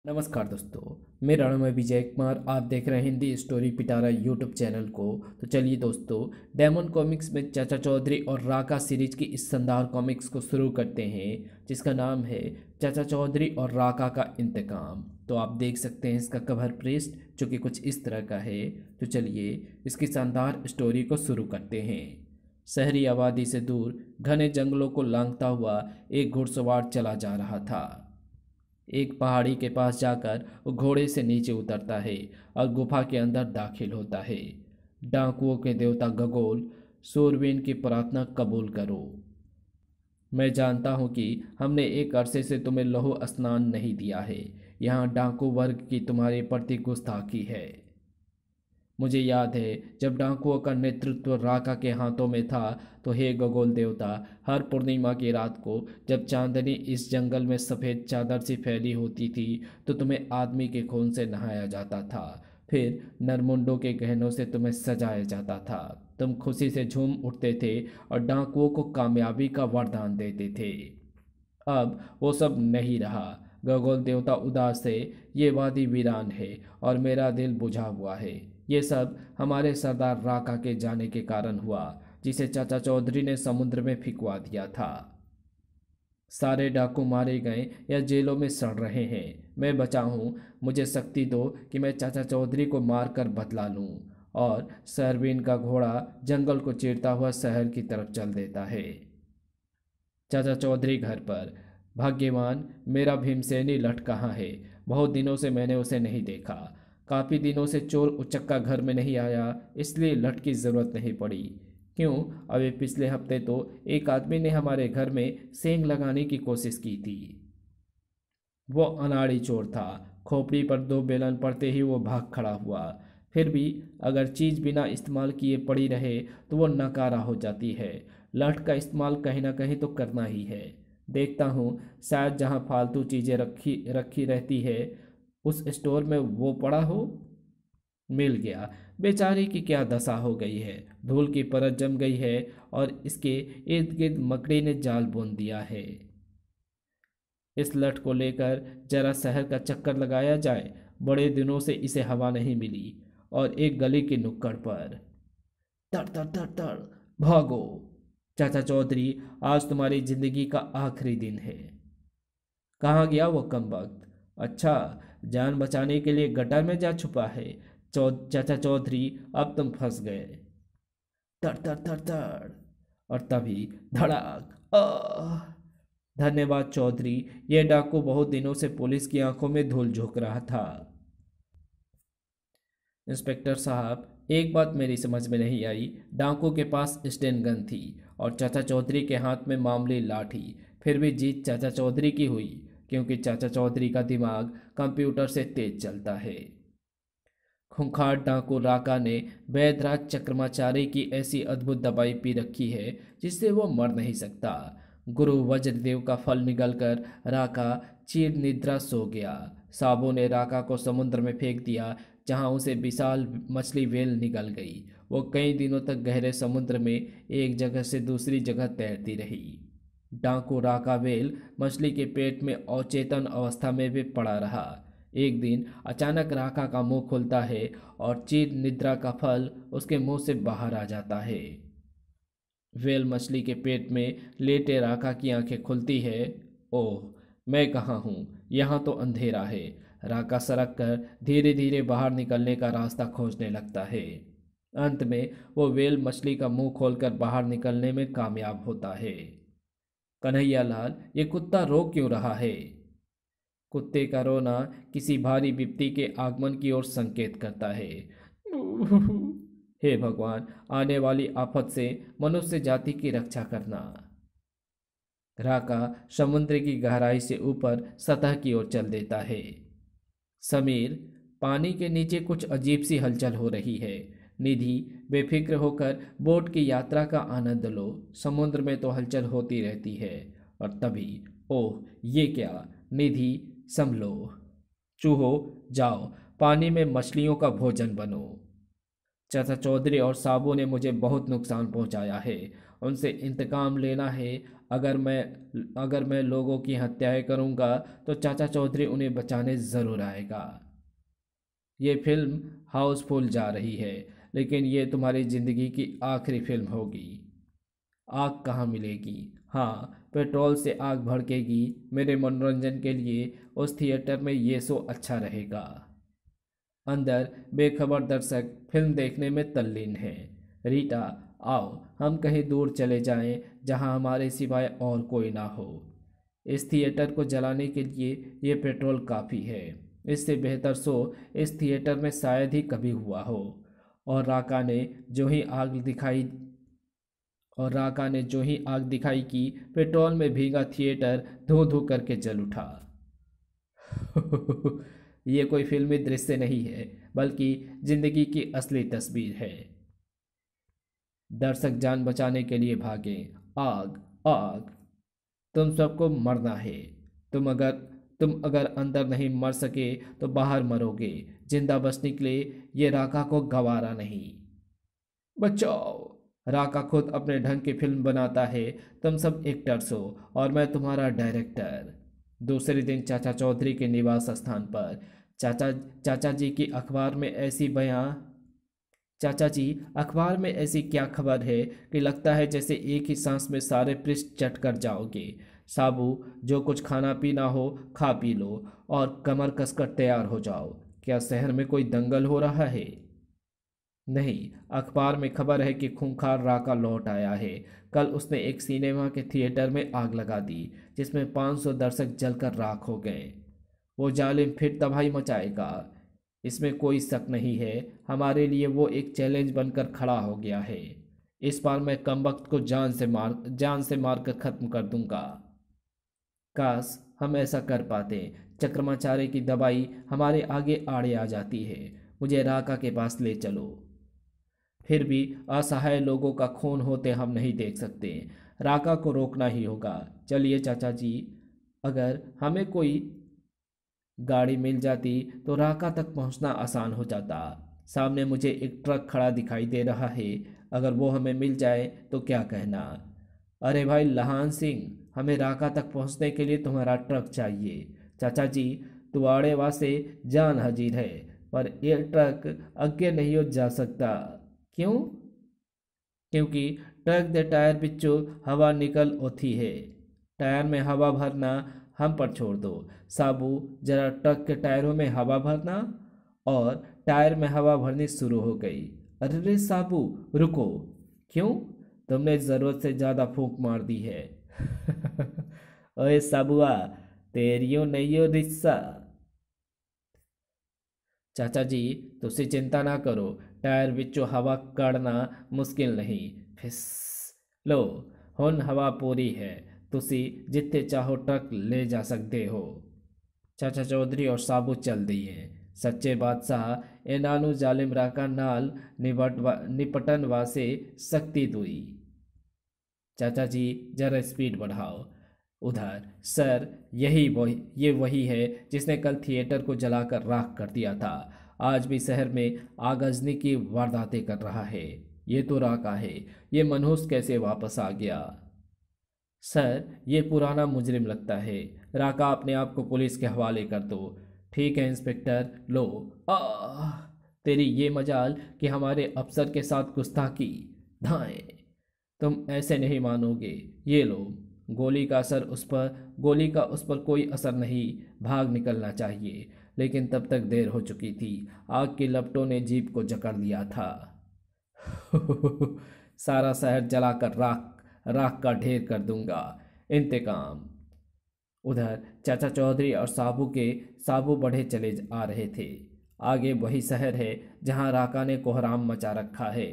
नमस्कार दोस्तों। मेरा नाम है विजय कुमार। आप देख रहे हैं हिंदी स्टोरी पिटारा यूट्यूब चैनल को। तो चलिए दोस्तों, डायमंड कॉमिक्स में चाचा चौधरी और राका सीरीज की इस शानदार कॉमिक्स को शुरू करते हैं, जिसका नाम है चाचा चौधरी और राका का इंतकाम। तो आप देख सकते हैं इसका कवर पृष्ठ, जो कि कुछ इस तरह का है। तो चलिए इसकी शानदार स्टोरी को शुरू करते हैं। शहरी आबादी से दूर घने जंगलों को लांघता हुआ एक घुड़सवार चला जा रहा था। एक पहाड़ी के पास जाकर वो घोड़े से नीचे उतरता है और गुफा के अंदर दाखिल होता है। डाकुओं के देवता गगोल, सूरवीन की प्रार्थना कबूल करो। मैं जानता हूँ कि हमने एक अरसे से तुम्हें लौह स्नान नहीं दिया है। यहाँ डाकू वर्ग की तुम्हारे प्रति गुस्ताखी है। मुझे याद है जब डाकुओं का नेतृत्व राका के हाथों में था, तो हे गगोल देवता, हर पूर्णिमा की रात को जब चांदनी इस जंगल में सफ़ेद चादर सी फैली होती थी, तो तुम्हें आदमी के खून से नहाया जाता था। फिर नरमुंडों के गहनों से तुम्हें सजाया जाता था। तुम खुशी से झूम उठते थे और डाकुओं को कामयाबी का वरदान देते थे। अब वो सब नहीं रहा। गगोल देवता उदास है। ये वादी वीरान है और मेरा दिल बुझा हुआ है। ये सब हमारे सरदार राका के जाने के कारण हुआ, जिसे चाचा चौधरी ने समुद्र में फिकवा दिया था। सारे डाकू मारे गए या जेलों में सड़ रहे हैं। मैं बचा हूँ। मुझे शक्ति दो कि मैं चाचा चौधरी को मारकर बदला लूँ। और सरवीन का घोड़ा जंगल को चीरता हुआ शहर की तरफ चल देता है। चाचा चौधरी घर पर। भाग्यवान, मेरा भीमसेनी लठ कहाँ है? बहुत दिनों से मैंने उसे नहीं देखा। काफ़ी दिनों से चोर उचक्का घर में नहीं आया, इसलिए लठ की ज़रूरत नहीं पड़ी। क्यों? अभी पिछले हफ्ते तो एक आदमी ने हमारे घर में सेंध लगाने की कोशिश की थी। वो अनाड़ी चोर था। खोपड़ी पर दो बेलन पड़ते ही वो भाग खड़ा हुआ। फिर भी अगर चीज़ बिना इस्तेमाल किए पड़ी रहे तो वो नकारा हो जाती है। लठ का इस्तेमाल कहीं ना कहीं तो करना ही है। देखता हूँ, शायद जहाँ फालतू चीज़ें रखी रखी रहती है उस स्टोर में वो पड़ा हो। मिल गया। बेचारे की क्या दशा हो गई है। धूल की परत जम गई है और इसके इर्द गिर्द मकड़ी ने जाल बुन दिया है। इस लठ को लेकर जरा शहर का चक्कर लगाया जाए। बड़े दिनों से इसे हवा नहीं मिली। और एक गली की नुक्कड़ पर तड़ तड़ तड़ तड़ भागो। चाचा चौधरी, आज तुम्हारी जिंदगी का आखिरी दिन है। कहाँ गया वो कमबख्त? अच्छा, जान बचाने के लिए गटर में जा छुपा है। चाचा चौधरी, अब तुम फंस गए। तड़ तड़ तड़ तड़। और तभी धड़ाक। धन्यवाद चौधरी। यह डाकू बहुत दिनों से पुलिस की आंखों में धूल झोंक रहा था। इंस्पेक्टर साहब, एक बात मेरी समझ में नहीं आई। डाकू के पास स्टेन गन थी और चाचा चौधरी के हाथ में मामूली लाठी। फिर भी जीत चाचा चौधरी की हुई, क्योंकि चाचा चौधरी का दिमाग कंप्यूटर से तेज चलता है। खूंखार डाकू राका ने वैधराज चक्रमाचार्य की ऐसी अद्भुत दवाई पी रखी है जिससे वो मर नहीं सकता। गुरु वज्रदेव का फल निगलकर राका चीर निद्रा सो गया। साबू ने राका को समुद्र में फेंक दिया, जहां उसे विशाल मछली व्हेल निगल गई। वो कई दिनों तक गहरे समुद्र में एक जगह से दूसरी जगह तैरती रही। डाकू राका व्हेल मछली के पेट में अचेतन अवस्था में भी पड़ा रहा। एक दिन अचानक राका का मुंह खुलता है और चीर निद्रा का फल उसके मुंह से बाहर आ जाता है। व्हेल मछली के पेट में लेटे राका की आंखें खुलती है। ओह, मैं कहाँ हूँ? यहाँ तो अंधेरा है। राका सरक कर धीरे धीरे बाहर निकलने का रास्ता खोजने लगता है। अंत में वो व्हेल मछली का मुंह खोलकर बाहर निकलने में कामयाब होता है। कन्हैया लाल, ये कुत्ता रो क्यों रहा है? कुत्ते का रोना किसी भारी विपत्ति के आगमन की ओर संकेत करता है। हे भगवान, आने वाली आफत से मनुष्य जाति की रक्षा करना। राका समुद्र की गहराई से ऊपर सतह की ओर चल देता है। समीर, पानी के नीचे कुछ अजीब सी हलचल हो रही है। निधि, बेफिक्र होकर बोट की यात्रा का आनंद लो। समुद्र में तो हलचल होती रहती है। और तभी, ओह ये क्या! निधि, संभलो। चूहो, जाओ पानी में मछलियों का भोजन बनो। चाचा चौधरी और साबू ने मुझे बहुत नुकसान पहुंचाया है उनसे इंतकाम लेना है। अगर मैं लोगों की हत्याएं करूंगा तो चाचा चौधरी उन्हें बचाने ज़रूर आएगा। ये फिल्म हाउसफुल जा रही है, लेकिन ये तुम्हारी ज़िंदगी की आखिरी फिल्म होगी। आग कहाँ मिलेगी? हाँ, पेट्रोल से आग भड़केगी। मेरे मनोरंजन के लिए उस थिएटर में ये शो अच्छा रहेगा। अंदर बेखबर दर्शक फिल्म देखने में तल्लीन हैं। रीटा, आओ हम कहीं दूर चले जाएं जहां हमारे सिवाय और कोई ना हो। इस थिएटर को जलाने के लिए ये पेट्रोल काफ़ी है। इससे बेहतर शो इस थिएटर में शायद ही कभी हुआ हो। और राका ने जो ही आग दिखाई और राका ने जो ही आग दिखाई कि पेट्रोल में भीगा थिएटर धू धू करके जल उठा। ये कोई फिल्मी दृश्य नहीं है, बल्कि जिंदगी की असली तस्वीर है। दर्शक जान बचाने के लिए भागे। आग, आग। तुम सबको मरना है। तुम अगर अंदर नहीं मर सके तो बाहर मरोगे। जिंदा बचने के लिए ये राका को गवारा नहीं। बचाओ। राका खुद अपने ढंग की फिल्म बनाता है। तुम सब एक्टर्स हो और मैं तुम्हारा डायरेक्टर। दूसरे दिन चाचा चौधरी के निवास स्थान पर चाचा चाचा जी की अखबार में ऐसी बयां चाचा जी, अखबार में ऐसी क्या खबर है कि लगता है जैसे एक ही सांस में सारे पृष्ठ चट कर जाओगे। साबू, जो कुछ खाना पीना हो खा पी लो और कमर कसकर तैयार हो जाओ। क्या शहर में कोई दंगल हो रहा है? नहीं, अखबार में खबर है कि खूंखार राका लौट आया है। कल उसने एक सिनेमा के थिएटर में आग लगा दी, जिसमें 500 दर्शक जलकर राख हो गए। वो जालिम फिर तबाही मचाएगा, इसमें कोई शक नहीं है। हमारे लिए वो एक चैलेंज बनकर खड़ा हो गया है। इस बार मैं कमबख्त को जान से मार कर खत्म कर दूंगा। काश हम ऐसा कर पाते। चक्रमाचार्य की दवाई हमारे आगे आड़े आ जाती है। मुझे राका के पास ले चलो। फिर भी असहाय लोगों का खून होते हम नहीं देख सकते। राका को रोकना ही होगा। चलिए चाचा जी, अगर हमें कोई गाड़ी मिल जाती तो राका तक पहुंचना आसान हो जाता। सामने मुझे एक ट्रक खड़ा दिखाई दे रहा है। अगर वो हमें मिल जाए तो क्या कहना? अरे भाई लहान सिंह, हमें राका तक पहुंचने के लिए तुम्हारा ट्रक चाहिए। चाचा जी, तुआड़े वासे जान हाजिर है, पर यह ट्रक आगे नहीं हो जा सकता। क्यों? क्योंकि ट्रक दे टायर बिच्चों हवा निकल ओथी है। टायर में हवा भरना हम पर छोड़ दो। साबू, जरा ट्रक के टायरों में हवा भरना। और टायर में हवा भरनी शुरू हो गई। अरे रे साबू, रुको। क्यों? तुमने ज़रूरत से ज़्यादा फूंक मार दी है। ओए साबुआ, तेरियो नैयो रिस्सा। चाचा जी, तुसी चिंता ना करो। टायर विचों हवा कढ़ना मुश्किल नहीं। फिस लो, हुन हवा पूरी है। तुसी जिथे चाहो ट्रक ले जा सकते हो। चाचा चौधरी और साबू चल दिए। सच्चे बादशाह एनानु जालिम राका नाल निपटन वासे सख्ती दुई। चाचा जी, जरा स्पीड बढ़ाओ। उधर सर, ये वही है जिसने कल थिएटर को जलाकर राख कर दिया था। आज भी शहर में आगजनी की वारदातें कर रहा है। ये तो राका है। ये मनहूस कैसे वापस आ गया? सर, ये पुराना मुजरिम लगता है। राका, अपने आप को पुलिस के हवाले कर दो। ठीक है इंस्पेक्टर, लो। आह, तेरी ये मजाल कि हमारे अफसर के साथ गुस्ताखी। धाएं, तुम ऐसे नहीं मानोगे। ये लो। गोली का उस पर कोई असर नहीं। भाग निकलना चाहिए, लेकिन तब तक देर हो चुकी थी। आग की लपटों ने जीप को जकड़ लिया था। सारा शहर जलाकर राख राख का ढेर कर दूंगा। इंतकाम। उधर चाचा चौधरी और साबू बढ़े चले आ रहे थे। आगे वही शहर है जहां राका ने कोहराम मचा रखा है।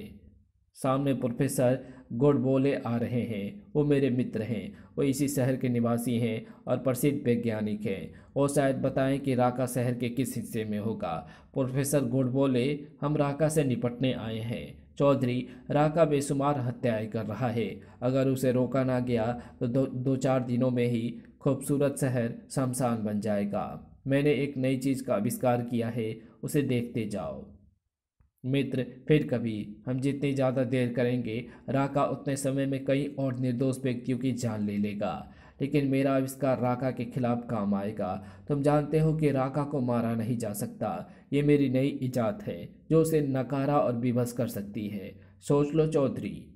सामने प्रोफेसर गोडबोले आ रहे हैं। वो मेरे मित्र हैं। वो इसी शहर के निवासी हैं और प्रसिद्ध वैज्ञानिक हैं। वो शायद बताएं कि राका शहर के किस हिस्से में होगा। प्रोफेसर गोडबोले, हम राका से निपटने आए हैं। चौधरी, राका बेशुमार हत्याएं कर रहा है। अगर उसे रोका ना गया तो दो चार दिनों में ही खूबसूरत शहर शमशान बन जाएगा। मैंने एक नई चीज़ का आविष्कार किया है, उसे देखते जाओ। मित्र, फिर कभी। हम जितनी ज़्यादा देर करेंगे, राका उतने समय में कई और निर्दोष व्यक्तियों की जान ले लेगा। लेकिन मेरा आविष्कार राका के खिलाफ काम आएगा। तुम जानते हो कि राका को मारा नहीं जा सकता। ये मेरी नई इजाद है जो उसे नकारा और विवश कर सकती है। सोच लो चौधरी।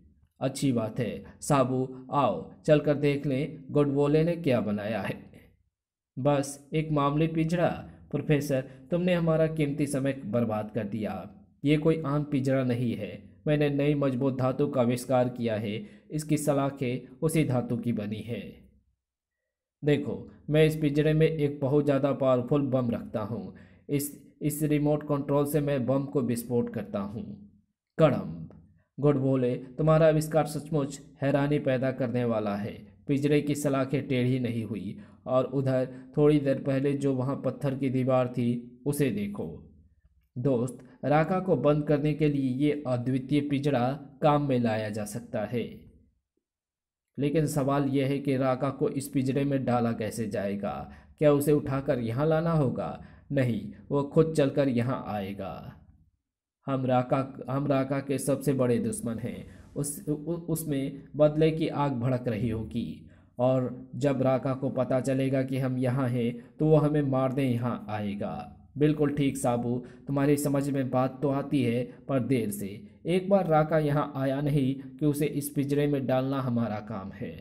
अच्छी बात है साबू, आओ चलकर देख लें गुडबोले ने क्या बनाया है। बस एक मामूली पिंजरा? प्रोफेसर, तुमने हमारा कीमती समय बर्बाद कर दिया। ये कोई आम पिंजरा नहीं है। मैंने नई मजबूत धातु का आविष्कार किया है। इसकी सलाखें उसी धातु की बनी है। देखो, मैं इस पिंजरे में एक बहुत ज़्यादा पावरफुल बम रखता हूँ। इस रिमोट कंट्रोल से मैं बम को विस्फोट करता हूँ। कड़म। गुड बोले, तुम्हारा आविष्कार सचमुच हैरानी पैदा करने वाला है। पिंजरे की सलाखें टेढ़ी नहीं हुई। और उधर थोड़ी देर पहले जो वहाँ पत्थर की दीवार थी, उसे देखो। दोस्त, राका को बंद करने के लिए ये अद्वितीय पिंजरा काम में लाया जा सकता है। लेकिन सवाल यह है कि राका को इस पिंजरे में डाला कैसे जाएगा? क्या उसे उठाकर यहाँ लाना होगा? नहीं, वो खुद चलकर यहाँ आएगा। हम राका के सबसे बड़े दुश्मन हैं। उसमें बदले की आग भड़क रही होगी। और जब राका को पता चलेगा कि हम यहाँ हैं तो वो हमें मारने यहाँ आएगा। बिल्कुल ठीक साबू, तुम्हारी समझ में बात तो आती है, पर देर से। एक बार राका यहाँ आया नहीं कि उसे इस पिंजरे में डालना हमारा काम है।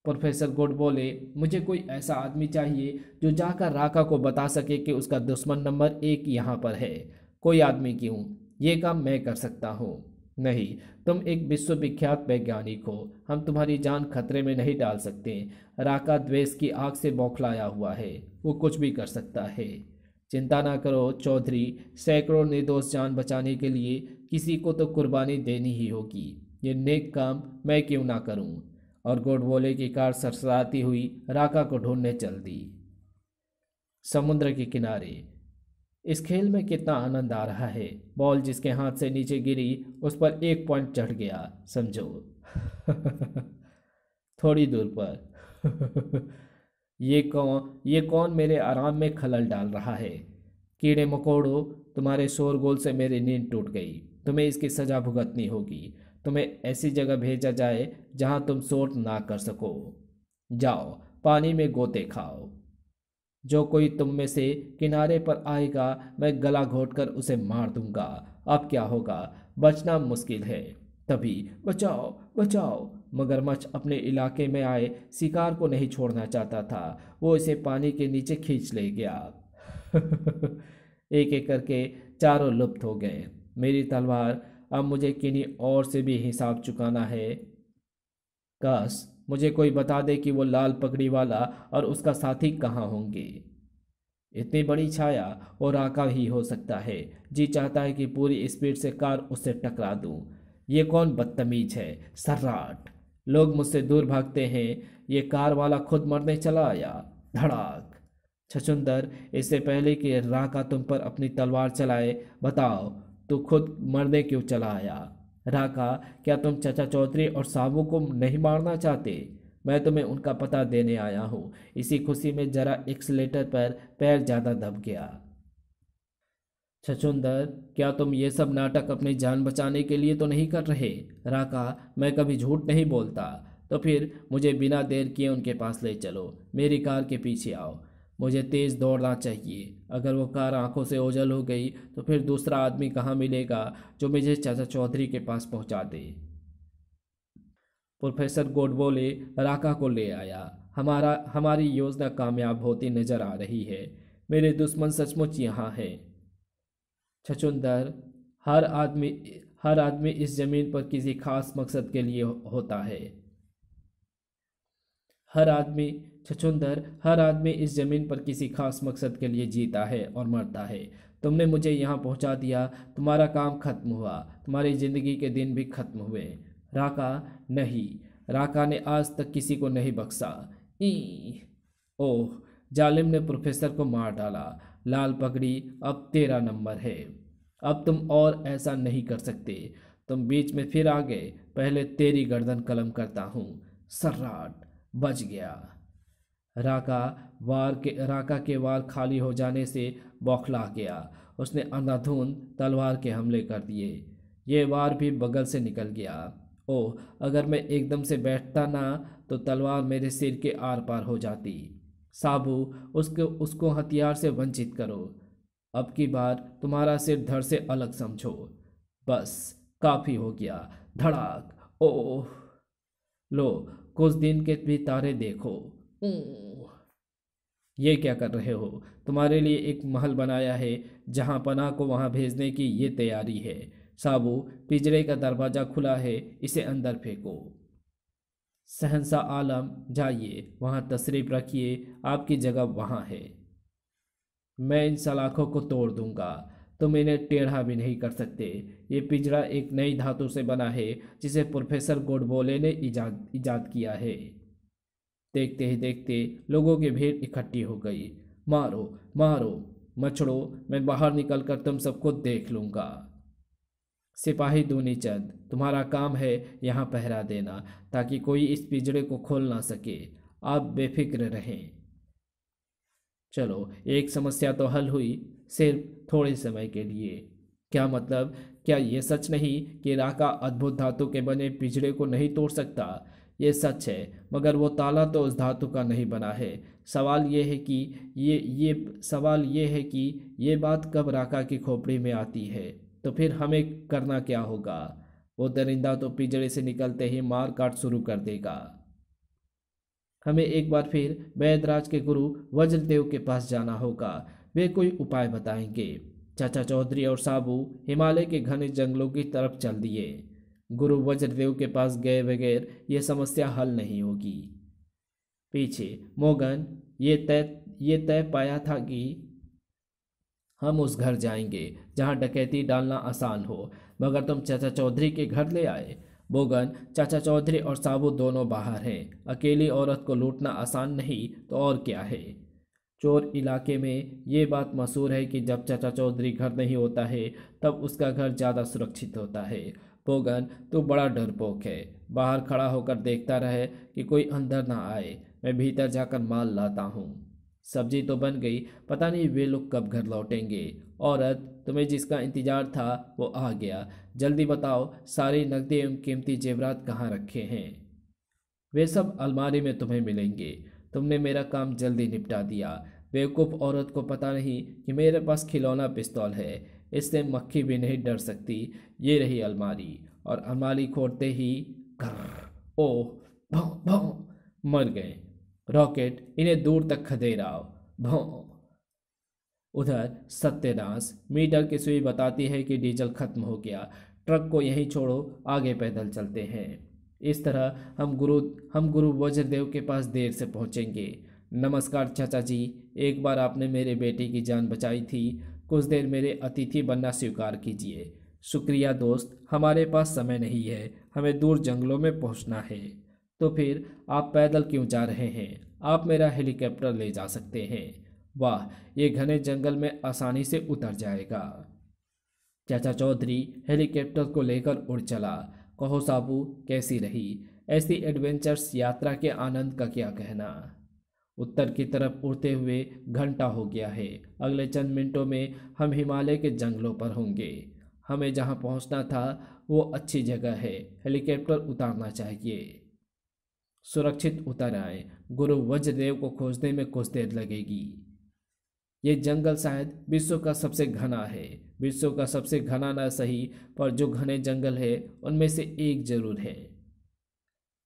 प्रोफेसर गुड बोले, मुझे कोई ऐसा आदमी चाहिए जो जाकर राका को बता सके कि उसका दुश्मन नंबर 1 यहाँ पर है। कोई आदमी क्यों, ये काम मैं कर सकता हूँ। नहीं, तुम एक विश्वविख्यात वैज्ञानिक हो। हम तुम्हारी जान खतरे में नहीं डाल सकते। राका द्वेष की आग से बौखलाया हुआ है। वो कुछ भी कर सकता है। चिंता ना करो चौधरी, सैकड़ों निर्दोष जान बचाने के लिए किसी को तो कुर्बानी देनी ही होगी। ये नेक काम मैं क्यों ना करूं। और गोडबोले की कार सरसराती हुई राका को ढूंढने चल दी। समुद्र के किनारे। इस खेल में कितना आनंद आ रहा है। बॉल जिसके हाथ से नीचे गिरी उस पर 1 पॉइंट चढ़ गया, समझो। थोड़ी दूर पर। ये कौन मेरे आराम में खलल डाल रहा है? कीड़े मकोड़ों, तुम्हारे शोरगुल से मेरी नींद टूट गई। तुम्हें इसकी सजा भुगतनी होगी। तुम्हें ऐसी जगह भेजा जाए जहां तुम शोर ना कर सको। जाओ, पानी में गोते खाओ। जो कोई तुम में से किनारे पर आएगा, मैं गला घोटकर उसे मार दूंगा। अब क्या होगा? बचना मुश्किल है। तभी बचाओ बचाओ। मगरमच्छ अपने इलाके में आए शिकार को नहीं छोड़ना चाहता था। वो इसे पानी के नीचे खींच ले गया। एक एक करके चारों लुप्त हो गए। मेरी तलवार, अब मुझे किन्हीं और से भी हिसाब चुकाना है। काश मुझे कोई बता दे कि वो लाल पगड़ी वाला और उसका साथी कहाँ होंगे। इतनी बड़ी छाया और आका ही हो सकता है। जी चाहता है कि पूरी स्पीड से कार उससे टकरा दूं। ये कौन बदतमीज है? सर्राट। लोग मुझसे दूर भागते हैं, ये कार वाला खुद मरने चला आया। धड़ाक। छछुंदर, इससे पहले कि राका तुम पर अपनी तलवार चलाए, बताओ तू खुद मरने क्यों चला आया? राका, क्या तुम चाचा चौधरी और साबू को नहीं मारना चाहते? मैं तुम्हें उनका पता देने आया हूँ। इसी खुशी में जरा एक्सीलेटर पर पैर ज़्यादा दब गया। छछुंदर, क्या तुम ये सब नाटक अपनी जान बचाने के लिए तो नहीं कर रहे? राका, मैं कभी झूठ नहीं बोलता। तो फिर मुझे बिना देर किए उनके पास ले चलो। मेरी कार के पीछे आओ। मुझे तेज़ दौड़ना चाहिए। अगर वो कार आंखों से ओझल हो गई तो फिर दूसरा आदमी कहाँ मिलेगा जो मुझे चाचा चौधरी के पास पहुँचा दे। प्रोफेसर गोडबोले राका को ले आया। हमारी योजना कामयाब होती नजर आ रही है। मेरे दुश्मन सचमुच यहाँ हैं। छछुंदर, हर आदमी हर आदमी इस जमीन पर किसी खास मकसद के लिए होता है। हर आदमी छछुंदर, हर आदमी इस जमीन पर किसी खास मकसद के लिए जीता है और मरता है। तुमने मुझे यहाँ पहुँचा दिया, तुम्हारा काम खत्म हुआ। तुम्हारी जिंदगी के दिन भी खत्म हुए। राका, नहीं। राका ने आज तक किसी को नहीं बख्शा। ई ओह, जालिम ने प्रोफेसर को मार डाला। लाल पगड़ी, अब तेरा नंबर है। अब तुम और ऐसा नहीं कर सकते। तुम बीच में फिर आ गए। पहले तेरी गर्दन कलम करता हूँ। सर्राट। बच गया। राका के वार खाली हो जाने से बौखला गया। उसने अंधाधुंध तलवार के हमले कर दिए। ये वार भी बगल से निकल गया। ओह, अगर मैं एकदम से बैठता ना तो तलवार मेरे सिर के आर पार हो जाती। साबू, उसको हथियार से वंचित करो। अब की बार तुम्हारा सिर धड़ से अलग समझो। बस, काफी हो गया। धड़ाक। ओह, लो, कुछ दिन के भी तारे देखो। ऊं। ये क्या कर रहे हो? तुम्हारे लिए एक महल बनाया है, जहां पनाह को वहां भेजने की ये तैयारी है। साबू, पिंजरे का दरवाजा खुला है, इसे अंदर फेंको। सहनसा आलम, जाइए, वहां तशरीफ रखिए, आपकी जगह वहां है। मैं इन सलाखों को तोड़ दूंगा। तुम इन्हें टेढ़ा भी नहीं कर सकते। ये पिंजरा एक नई धातु से बना है, जिसे प्रोफेसर गोडबोले ने इजाद किया है। देखते ही देखते लोगों की भीड़ इकट्ठी हो गई। मारो, मारो, मछड़ो, मैं बाहर निकलकर तुम सबको देख लूंगा। सिपाही दूनी चंद, तुम्हारा काम है यहाँ पहरा देना, ताकि कोई इस पिंजरे को खोल ना सके। आप बेफिक्र रहें। चलो, एक समस्या तो हल हुई, सिर्फ थोड़े समय के लिए। क्या मतलब? क्या ये सच नहीं कि राका अद्भुत धातु के बने पिंजरे को नहीं तोड़ सकता? ये सच है, मगर वो ताला तो उस धातु का नहीं बना है। सवाल ये है कि ये बात कब राका की खोपड़ी में आती है। तो फिर हमें करना क्या होगा? वो दरिंदा तो पिंजरे से निकलते ही मार काट शुरू कर देगा। हमें एक बार फिर वैदराज के गुरु वज्रदेव के पास जाना होगा। वे कोई उपाय बताएंगे। चाचा चौधरी और साबू हिमालय के घने जंगलों की तरफ चल दिए। गुरु वज्रदेव के पास गए बगैर यह समस्या हल नहीं होगी। पीछे मोगन ये तय पाया था कि हम उस घर जाएंगे जहां डकैती डालना आसान हो, मगर तुम चाचा चौधरी के घर ले आए। बोगन, चाचा चौधरी और साबू दोनों बाहर हैं। अकेली औरत को लूटना आसान नहीं तो और क्या है। चोर इलाके में ये बात मशहूर है कि जब चाचा चौधरी घर नहीं होता है तब उसका घर ज़्यादा सुरक्षित होता है। बोगन, तू बड़ा डरपोक है। बाहर खड़ा होकर देखता रहे कि कोई अंदर ना आए। मैं भीतर जाकर माल लाता हूँ। सब्जी तो बन गई, पता नहीं वे लोग कब घर लौटेंगे। औरत, तुम्हें जिसका इंतजार था वो आ गया। जल्दी बताओ, सारी नकदी एवं कीमती जेवरात कहाँ रखे हैं? वे सब अलमारी में तुम्हें मिलेंगे। तुमने मेरा काम जल्दी निपटा दिया। बेवकूफ़ औरत को पता नहीं कि मेरे पास खिलौना पिस्तौल है, इससे मक्खी भी नहीं डर सकती। ये रही अलमारी, और अलमारी खोलते ही घर। ओह, भौं भौं, मर गए। रॉकेट, इन्हें दूर तक खदेड़ाओ। भौं। उधर सत्यानाश, मीटर की सुई बताती है कि डीजल खत्म हो गया। ट्रक को यहीं छोड़ो, आगे पैदल चलते हैं। इस तरह हम गुरु वज्रदेव के पास देर से पहुंचेंगे। नमस्कार चाचा जी, एक बार आपने मेरे बेटे की जान बचाई थी। कुछ देर मेरे अतिथि बनना स्वीकार कीजिए। शुक्रिया दोस्त, हमारे पास समय नहीं है, हमें दूर जंगलों में पहुंचना है। तो फिर आप पैदल क्यों जा रहे हैं? आप मेरा हेलीकॉप्टर ले जा सकते हैं। वाह, ये घने जंगल में आसानी से उतर जाएगा। चाचा चौधरी हेलीकॉप्टर को लेकर उड़ चला। कहो साबू, कैसी रही ऐसी एडवेंचर्स यात्रा के आनंद का क्या कहना? उत्तर की तरफ उड़ते हुए घंटा हो गया है। अगले चंद मिनटों में हम हिमालय के जंगलों पर होंगे। हमें जहां पहुंचना था वो अच्छी जगह है, हेलीकॉप्टर उतारना चाहिए। सुरक्षित उतर आए। गुरु वज्रदेव को खोजने में कुछ देर लगेगी। ये जंगल शायद विश्व का सबसे घना है। विश्व का सबसे घना ना सही, पर जो घने जंगल है उनमें से एक जरूर है।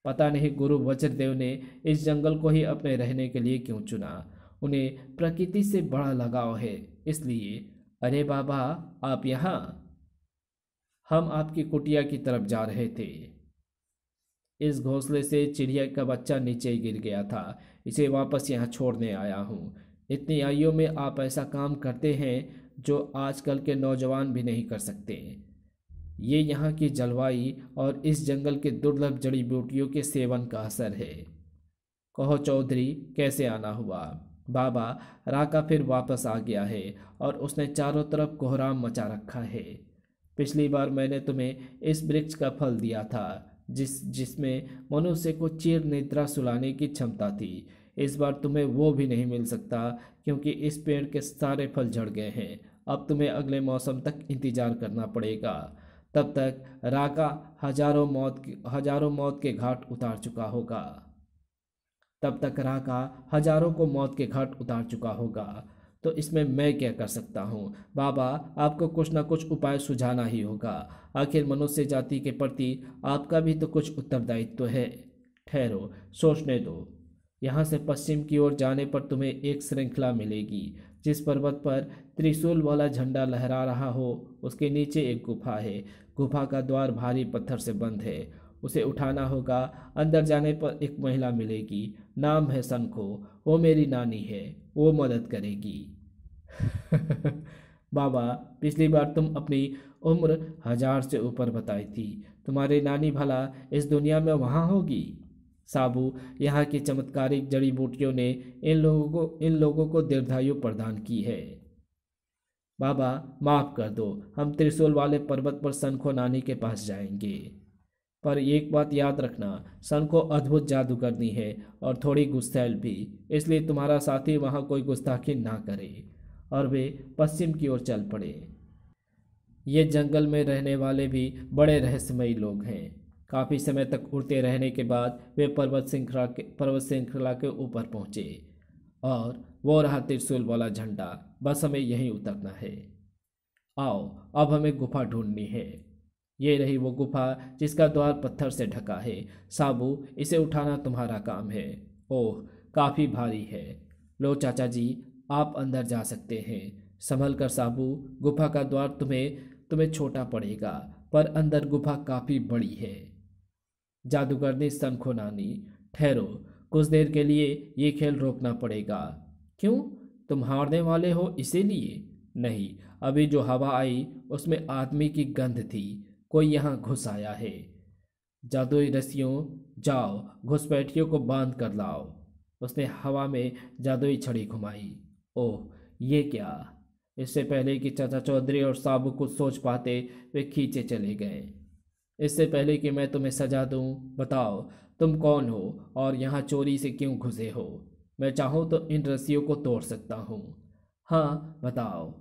पता नहीं गुरु वज्रदेव ने इस जंगल को ही अपने रहने के लिए क्यों चुना। उन्हें प्रकृति से बड़ा लगाव है, इसलिए। अरे बाबा, आप यहाँ? हम आपकी कुटिया की तरफ जा रहे थे। इस घोंसले से चिड़िया का बच्चा नीचे गिर गया था, इसे वापस यहाँ छोड़ने आया हूँ। इतनी आयु में आप ऐसा काम करते हैं जो आजकल के नौजवान भी नहीं कर सकते। ये यहाँ की जलवायु और इस जंगल के दुर्लभ जड़ी बूटियों के सेवन का असर है। कहो चौधरी, कैसे आना हुआ? बाबा, राका फिर वापस आ गया है और उसने चारों तरफ कोहराम मचा रखा है। पिछली बार मैंने तुम्हें इस वृक्ष का फल दिया था जिसमें मनुष्य को चिर निद्रा सुलाने की क्षमता थी। इस बार तुम्हें वो भी नहीं मिल सकता, क्योंकि इस पेड़ के सारे फल झड़ गए हैं। अब तुम्हें अगले मौसम तक इंतजार करना पड़ेगा। तब तक राका हजारों मौत के घाट उतार चुका होगा। तब तक राका हजारों को मौत के घाट उतार चुका होगा। तो इसमें मैं क्या कर सकता हूँ बाबा? आपको कुछ ना कुछ उपाय सुझाना ही होगा। आखिर मनुष्य जाति के प्रति आपका भी तो कुछ उत्तरदायित्व है। ठहरो, सोचने दो। यहाँ से पश्चिम की ओर जाने पर तुम्हें एक श्रृंखला मिलेगी। जिस पर्वत पर त्रिशूल वाला झंडा लहरा रहा हो, उसके नीचे एक गुफा है। गुफा का द्वार भारी पत्थर से बंद है। उसे उठाना होगा। अंदर जाने पर एक महिला मिलेगी। नाम है सनखो। वो मेरी नानी है। वो मदद करेगी। बाबा, पिछली बार तुम अपनी उम्र 1000 से ऊपर बताई थी। तुम्हारी नानी भला इस दुनिया में वहाँ होगी? साबू, यहाँ की चमत्कारिक जड़ी बूटियों ने इन लोगों को दीर्घायु प्रदान की है। बाबा, माफ कर दो। हम त्रिशूल वाले पर्वत पर सनखो नानी के पास जाएंगे। पर एक बात याद रखना, सनखो अद्भुत जादूगरनी है और थोड़ी गुस्सैल भी। इसलिए तुम्हारा साथी वहाँ कोई गुस्ताखी ना करे। और वे पश्चिम की ओर चल पड़े। ये जंगल में रहने वाले भी बड़े रहस्यमयी लोग हैं। काफ़ी समय तक उड़ते रहने के बाद वे पर्वत श्रृंखला के ऊपर पहुँचे। और वो रहा त्रिशूल वाला झंडा। बस हमें यहीं उतरना है। आओ, अब हमें गुफा ढूंढनी है। ये रही वो गुफा जिसका द्वार पत्थर से ढका है। साबू, इसे उठाना तुम्हारा काम है। ओह, काफ़ी भारी है। लो चाचा जी, आप अंदर जा सकते हैं। संभल कर साबू। गुफा का द्वार तुम्हें छोटा पड़ेगा, पर अंदर गुफा काफ़ी बड़ी है। जादूगरनी सनखो नानी, ठहरो। कुछ देर के लिए ये खेल रोकना पड़ेगा। क्यों? तुम हारने वाले हो इसीलिए? नहीं, अभी जो हवा आई उसमें आदमी की गंध थी। कोई यहाँ घुस आया है। जादुई रस्सियों, जाओ घुसपैठियों को बांध कर लाओ। उसने हवा में जादुई छड़ी घुमाई। ओह, ये क्या? इससे पहले कि चाचा चौधरी और साबू कुछ सोच पाते, वे खींचे चले गए। इससे पहले कि मैं तुम्हें सजा दूं, बताओ तुम कौन हो और यहाँ चोरी से क्यों घुसे हो? मैं चाहूँ तो इन रस्सियों को तोड़ सकता हूँ। हाँ, बताओ।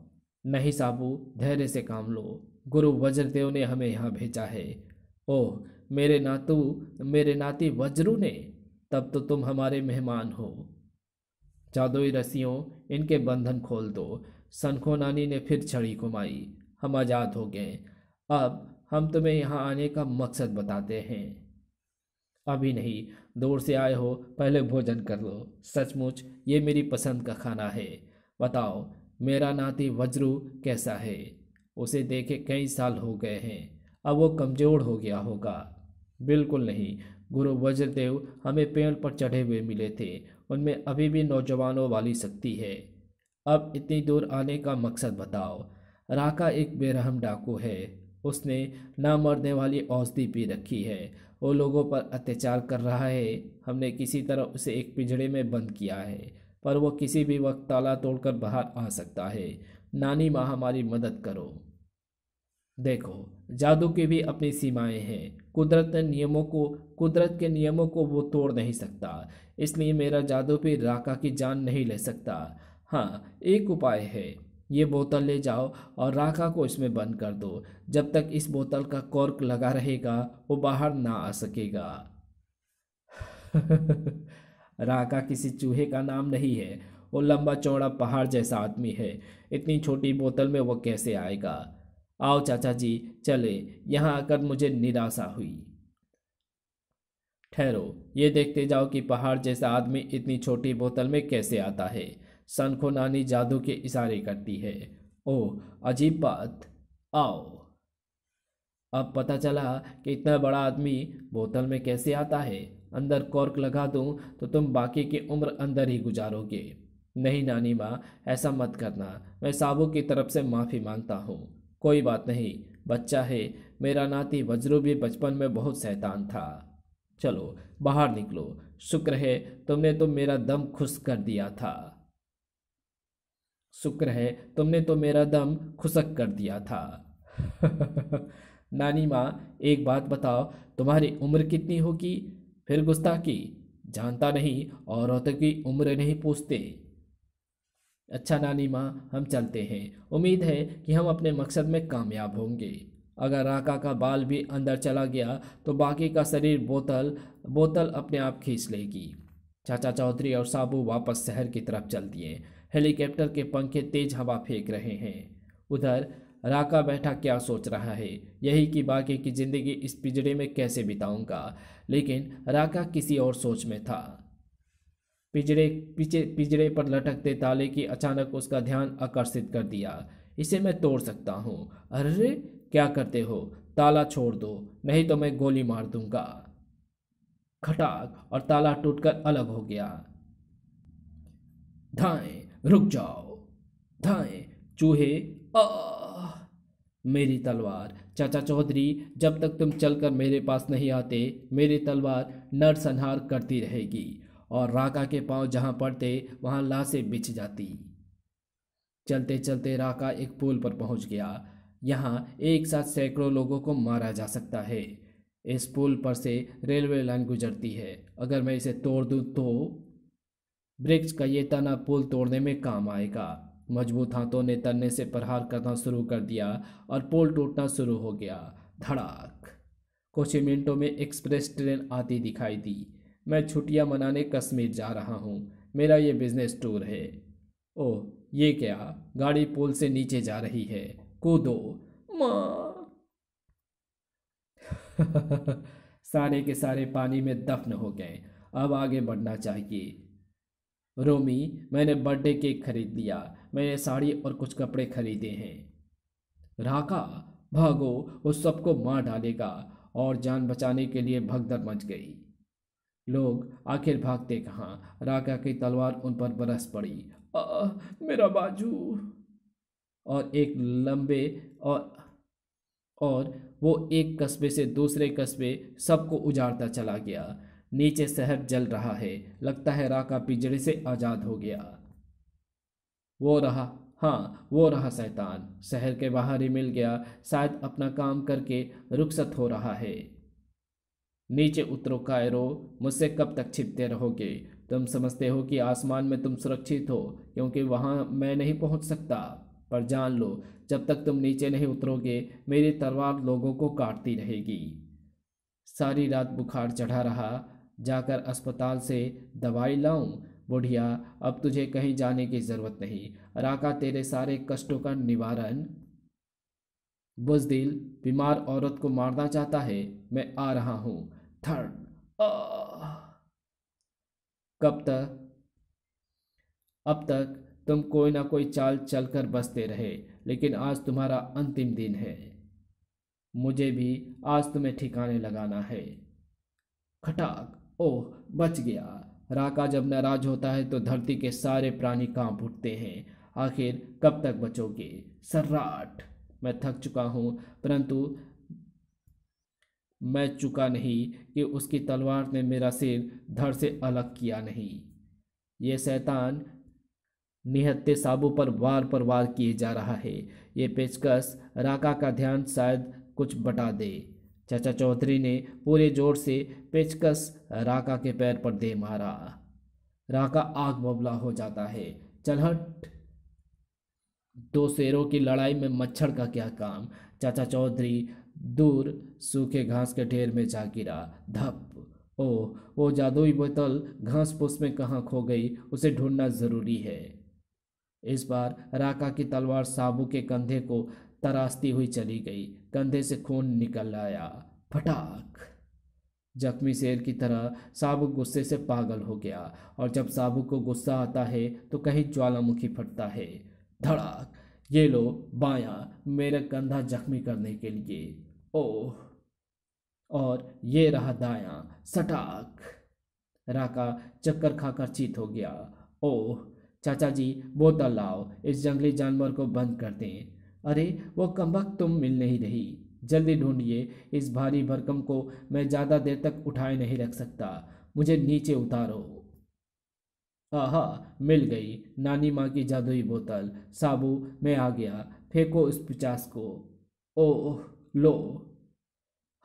नहीं साबू, धैर्य से काम लो। गुरु वज्रदेव ने हमें यहाँ भेजा है। ओह, मेरे नाती वज्रू ने? तब तो तुम हमारे मेहमान हो। जादुई रस्सियों, इनके बंधन खोल दो। सनखो नानी ने फिर छड़ी घुमाई। हम आज़ाद हो गए। अब हम तुम्हें यहाँ आने का मकसद बताते हैं। अभी नहीं, दूर से आए हो, पहले भोजन कर लो। सचमुच ये मेरी पसंद का खाना है। बताओ, मेरा नाती वज्रू कैसा है? उसे देखे कई साल हो गए हैं। अब वो कमज़ोर हो गया होगा। बिल्कुल नहीं, गुरु वज्रदेव हमें पेड़ पर चढ़े हुए मिले थे। उनमें अभी भी नौजवानों वाली शक्ति है। अब इतनी दूर आने का मकसद बताओ। राका एक बेरहम डाकू है। उसने ना मरने वाली औषधि पी रखी है। वो लोगों पर अत्याचार कर रहा है। हमने किसी तरह उसे एक पिंजड़े में बंद किया है, पर वो किसी भी वक्त ताला तोड़कर बाहर आ सकता है। नानी माँ, हमारी मदद करो। देखो, जादू की भी अपनी सीमाएं हैं। कुदरत के नियमों को वो तोड़ नहीं सकता। इसलिए मेरा जादू भी राका की जान नहीं ले सकता। हाँ, एक उपाय है। ये बोतल ले जाओ और राका को इसमें बंद कर दो। जब तक इस बोतल का कॉर्क लगा रहेगा, वो बाहर ना आ सकेगा। राका किसी चूहे का नाम नहीं है। वो लंबा चौड़ा पहाड़ जैसा आदमी है। इतनी छोटी बोतल में वो कैसे आएगा? आओ चाचा जी, चले। यहाँ आकर मुझे निराशा हुई। ठहरो, ये देखते जाओ कि पहाड़ जैसा आदमी इतनी छोटी बोतल में कैसे आता है। सनखो नानी जादू के इशारे करती है। ओह, अजीब बात। आओ। अब पता चला कि इतना बड़ा आदमी बोतल में कैसे आता है। अंदर कॉर्क लगा दूं तो तुम बाकी की उम्र अंदर ही गुजारोगे। नहीं नानी माँ, ऐसा मत करना। मैं साबू की तरफ से माफ़ी मांगता हूँ। कोई बात नहीं, बच्चा है। मेरा नाती वज्रू भी बचपन में बहुत शैतान था। चलो बाहर निकलो। शुक्र है तुमने तो मेरा दम खुश कर दिया था। शुक्र है तुमने तो मेरा दम खुशक कर दिया था। नानी माँ, एक बात बताओ, तुम्हारी उम्र कितनी होगी? फिर गुस्ताखी? जानता नहीं, औरतों की उम्र नहीं पूछते। अच्छा नानी माँ, हम चलते हैं। उम्मीद है कि हम अपने मकसद में कामयाब होंगे। अगर राका का बाल भी अंदर चला गया तो बाकी का शरीर बोतल बोतल अपने आप खींच लेगी। चाचा चौधरी और साबू वापस शहर की तरफ चल दिए। हेलीकॉप्टर के पंखे तेज हवा फेंक रहे हैं। उधर राका बैठा क्या सोच रहा है, यही कि बाकी की जिंदगी इस पिंजरे में कैसे बिताऊंगा। लेकिन राका किसी और सोच में था। पिंजरे पर लटकते ताले की अचानक उसका ध्यान आकर्षित कर दिया। इसे मैं तोड़ सकता हूँ। अरे क्या करते हो, ताला छोड़ दो, नहीं तो मैं गोली मार दूंगा। खटाक, और ताला टूटकर अलग हो गया। धाएं, रुक जाओ। धाएं, चूहे। आह, मेरी तलवार। चाचा चौधरी, जब तक तुम चलकर मेरे पास नहीं आते मेरी तलवार नरसंहार करती रहेगी। और राका के पांव जहां पड़ते वहां लाशें बिछ जाती। चलते चलते राका एक पुल पर पहुंच गया। यहाँ एक साथ सैकड़ों लोगों को मारा जा सकता है। इस पुल पर से रेलवे लाइन गुजरती है। अगर मैं इसे तोड़ दूं तो वृक्ष का ये तना पुल तोड़ने में काम आएगा। मजबूत हाथों ने तन्ने से प्रहार करना शुरू कर दिया और पुल टूटना शुरू हो गया। धड़ाक। कुछ ही मिनटों में एक्सप्रेस ट्रेन आती दिखाई दी। मैं छुट्टियां मनाने कश्मीर जा रहा हूँ। मेरा ये बिजनेस टूर है। ओह, ये क्या, गाड़ी पुल से नीचे जा रही है। कूदो। माँ। सारे के सारे पानी में दफन हो गए। अब आगे बढ़ना चाहिए। रोमी, मैंने बर्थडे केक खरीद लिया। मैंने साड़ी और कुछ कपड़े खरीदे हैं। राका, भागो, उस सबको मार डालेगा। और जान बचाने के लिए भगदड़ मच गई। लोग आखिर भागते कहाँ। राका की तलवार उन पर बरस पड़ी। मेरा बाजू। और एक लंबे और और वो एक कस्बे से दूसरे कस्बे सबको उजाड़ता चला गया। नीचे शहर जल रहा है। लगता है राका पिंजरे से आजाद हो गया। वो रहा, हाँ वो रहा शैतान, शहर के बाहर ही मिल गया। शायद अपना काम करके रुखसत हो रहा है। नीचे उतरो कायरो, मुझसे कब तक छिपते रहोगे। तुम समझते हो कि आसमान में तुम सुरक्षित हो क्योंकि वहां मैं नहीं पहुंच सकता। पर जान लो, जब तक तुम नीचे नहीं उतरोगे मेरी तलवार लोगों को काटती रहेगी। सारी रात बुखार चढ़ा रहा। जाकर अस्पताल से दवाई लाऊं। बुढ़िया, अब तुझे कहीं जाने की जरूरत नहीं। राका तेरे सारे कष्टों का निवारण। बुजदिल, बीमार औरत को मारना चाहता है। मैं आ रहा हूं। थर्ड। कब तक? अब तक तुम कोई ना कोई चाल चलकर बसते रहे, लेकिन आज तुम्हारा अंतिम दिन है। मुझे भी आज तुम्हें ठिकाने लगाना है। खटाक। ओह, बच गया। राका जब नाराज होता है तो धरती के सारे प्राणी कांप उठते हैं। आखिर कब तक बचोगे? सर्राट। मैं थक चुका हूं, परंतु मैं चुका नहीं कि उसकी तलवार ने मेरा सिर धड़ से अलग किया नहीं। ये शैतान निहत्थे साबू पर वार किए जा रहा है। ये पेचकस राका का ध्यान शायद कुछ बटा दे। चाचा चौधरी ने पूरे जोर से पेचकस राका के पैर पर दे मारा। राका आग बबूला हो जाता है। चल हट। दो शेरों की लड़ाई में मच्छर का क्या काम। चाचा चौधरी दूर सूखे घास के ढेर में जा गिरा। धप। ओह, वो जादुई बोतल घास फूस में कहाँ खो गई, उसे ढूंढना जरूरी है। इस बार राका की तलवार साबू के कंधे को तराशती हुई चली गई। कंधे से खून निकल आया। फटाक। जख्मी शेर की तरह साबू गुस्से से पागल हो गया। और जब साबू को गुस्सा आता है तो कहीं ज्वालामुखी फटता है। धड़ाक। ये लो बायां, मेरा कंधा जख्मी करने के लिए। ओह। और ये रहा दायां। सटाक। राका चक्कर खाकर चीत हो गया। ओह, चाचा जी, बोतल लाओ, इस जंगली जानवर को बंद कर दें। अरे वो कमबख्त तुम मिल नहीं रही। जल्दी ढूंढिए, इस भारी भरकम को मैं ज़्यादा देर तक उठाए नहीं रख सकता। मुझे नीचे उतारो। आहा, मिल गई नानी माँ की जादुई बोतल। साबू, मैं आ गया। फेंको उस पिचास को। ओह, लो।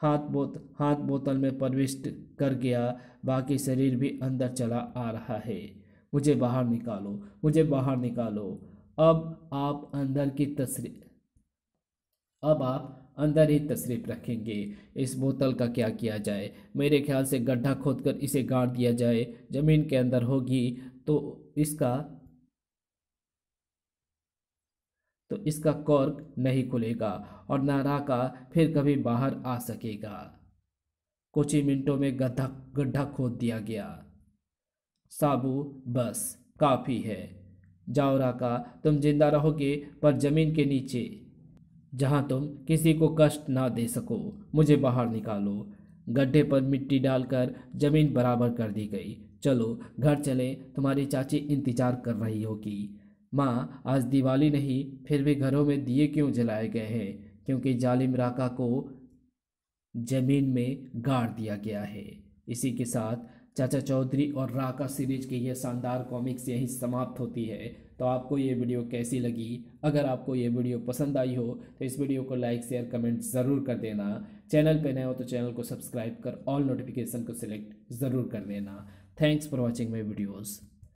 हाथ बोतल में प्रविष्ट कर गया। बाकी शरीर भी अंदर चला आ रहा है। मुझे बाहर निकालो, मुझे बाहर निकालो। अब आप अंदर की तस्रीर अब आप अंदर ही तशरीफ रखेंगे। इस बोतल का क्या किया जाए? मेरे ख्याल से गड्ढा खोदकर इसे गाड़ दिया जाए। जमीन के अंदर होगी तो इसका इसका कॉर्क नहीं खुलेगा और नाराका फिर कभी बाहर आ सकेगा। कुछ ही मिनटों में गड्ढा गड्ढा खोद दिया गया। साबू, बस काफी है। जाओ राका, तुम जिंदा रहोगे पर जमीन के नीचे, जहां तुम किसी को कष्ट ना दे सको। मुझे बाहर निकालो। गड्ढे पर मिट्टी डालकर जमीन बराबर कर दी गई। चलो घर चले, तुम्हारी चाची इंतजार कर रही होगी। माँ, आज दिवाली नहीं, फिर भी घरों में दिए क्यों जलाए गए हैं? क्योंकि जालिम राका को जमीन में गाड़ दिया गया है। इसी के साथ चाचा चौधरी और राका सीरीज की यह शानदार कॉमिक्स यहीं समाप्त होती है। तो आपको ये वीडियो कैसी लगी? अगर आपको ये वीडियो पसंद आई हो तो इस वीडियो को लाइक शेयर कमेंट ज़रूर कर देना। चैनल पे नए हो तो चैनल को सब्सक्राइब कर ऑल नोटिफिकेशन को सिलेक्ट ज़रूर कर देना। Thanks for watching my videos.